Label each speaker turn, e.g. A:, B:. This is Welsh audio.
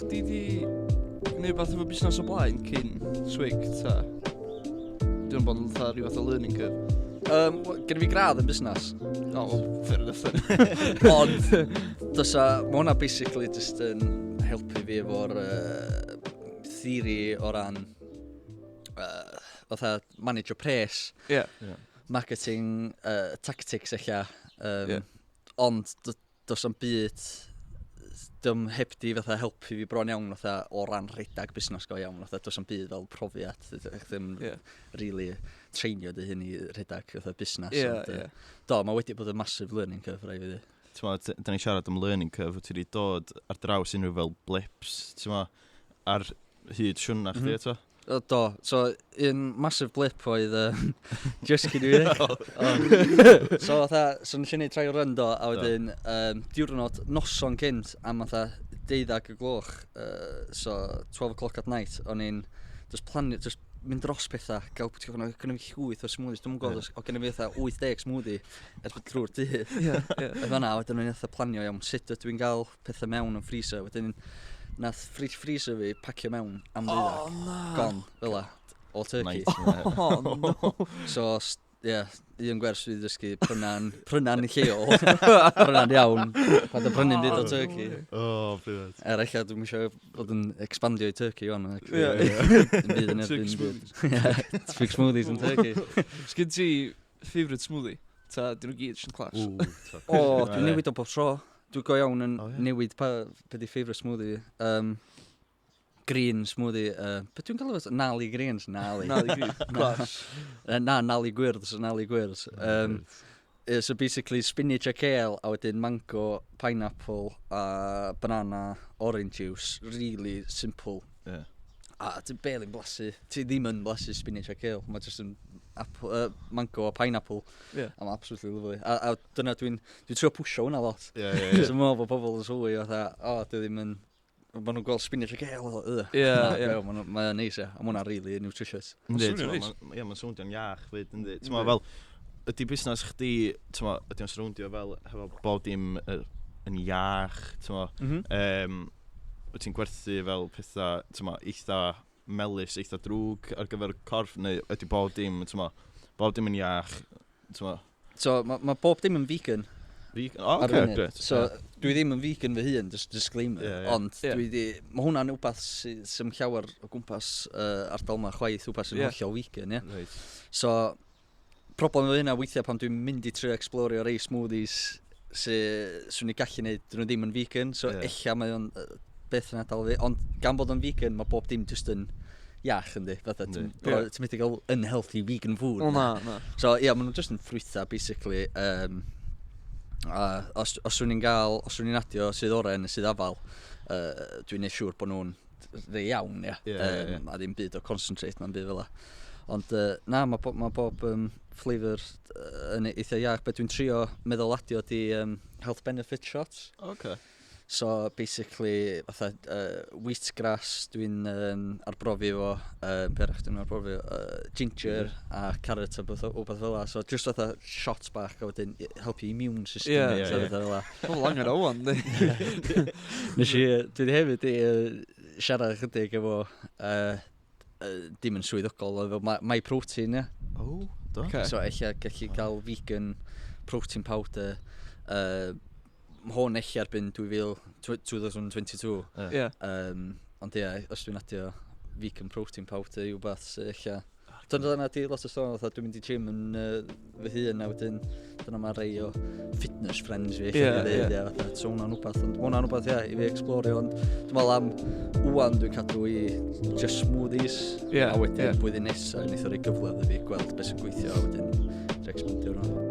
A: chdi di gwneud beth efo busnes o blaen cyn Swig, ta? Dwi'n bod yn rhyw fath o learning curve.
B: Gen fi gradd yn busnes.
A: O, well, fair enough then.
B: Ond, ma' hwnna basically just yn helpu fi efo'r theory o ran fatha manage o pres,
A: Ie.
B: marketing, tactics eich ond does am byd dim heb di fatha helpu fi bron iawn fatha o ran redag busnes go iawn fatha does am byd fel profiad ddim really treinio dy hyn i redag fatha busnes do ma' wedi bod yn massive learning curve rai fi di.
C: Da ni siarad am learning curve, ti wedi dod ar draws unrhyw fel blips, ar hyd siwrna chdi eto?
B: Do, so un massive blip oedd just cyn i fi. So nes i neud trial run do, a wedyn diwrnod noson cynt am fatha 12 y gloch, so 12 o'clock at night, o'n i'n just mynd dros pethau, gael gynnu fi 8 o smoothies, dwi'n gwybod, o gynnu fi fatha 80 smoothie erbyn trwy'r dydd. Fanna, wedyn o'n i'n planio iawn sut ydw i'n gael pethau mewn yn freezer, wedyn nath freezer fi pacio mewn am ddeuddag. Gon, fel la, o turkey.
C: No.
B: So, un gwers fi ddysgu pryna'n lleol, pryna'n iawn, pan dy prynu'n byd o turkey.
C: Brilliant.
B: Eich dwi'n eisiau bod yn expandio i turkey o'n.
A: Turkey
B: Twig smoothies yn turkey.
A: Sgyn ti favourite smoothie? Ta, dyn nhw gyd sy'n clash?
B: Dwi'n newid o bob tro. Dwi'n go iawn yn newid pa di favourite smoothie. Green smoothie. Be dwi'n cael efo? Nali greens? Nali
A: greens. Clash.
B: Nali gwyrdd. So basically spinach a kale, a wedyn mango, pineapple, banana, orange juice. Really simple. A ti'n beli'n blasu. Ti ddim yn blasu spinach a kale. Mae jyst yn mango a pineapple. A mae absolutely lovely. A dyna dwi'n trio pwysio hwnna lot. Dwi'n meddwl bod pobl yn sylwi o dwi ddim yn... Mae nhw'n gweld spinach a kale. Mae'n neis, a mae hwnna'n really nutritious.
C: Mae'n swnio'n iach fyd, ynddi. Fel, ydy busnes chdi, ydy o'n srowndio fel, hefo bob dim yn iach, wyt ti'n gwerthu fel pethau, eitha melys, eitha drwg ar gyfer corff, neu ydy bob dim yn iach,
B: So, mae bob dim yn vegan.
C: Great.
B: So, dwi ddim yn vegan fy hun, just disclaimer, ond mae hwnna'n wbath sy'n llawer o gwmpas ardal ma chwaith, wbath sy'n hollol vegan, So, problem fy hynna weithiau pan dwi'n mynd i trio explorio rei smoothies swn i gallu neud, dyn nhw ddim yn vegan, so ella mae o'n beth yn adal fi, ond gan bod yn vegan, mae bob dim just yn iach yndi, fatha, ti'n mynd i gael unhealthy vegan food. So, maen nhw'n just yn ffrwytha, basically, os rwy'n ni'n adio sydd oren, sydd afal, dwi'n neud siŵr bod nhw'n rei iawn, a ddim byd o concentrate na'n byd fel la. Ond mae bob flavour yn eitha iach, beth dwi'n trio meddwl adio di health benefit shots. So basically, fatha wheatgrass dwi'n arbrofi efo, berach dwi'n arbrofi efo, ginger a carrot a beth fel la. So just fatha shots bach a wedyn helpu immune system.
A: Wel angen o wan, di.
B: Dwi hefyd i siarad chydig efo dim yn swyddogol, efo My Protein, So eich gallu cael vegan protein powder, hwn eich erbyn 2022. Ond os dwi'n adio vegan protein powder i wbath eich dyna di lot o sôn, dwi'n mynd i gym yn fy hun, a wedyn dyna mae rei o fitness friends fi so hwnna'n wbath, ond hwnna'n wbath i fi explorio, ond dwi'n meddwl am wwan dwi'n cadw i just smoothies, a wedyn blwyddyn nesaf yn eitha rei gyfle iddo fi gweld beth sy'n gweithio, a wedyn expandio hwnna.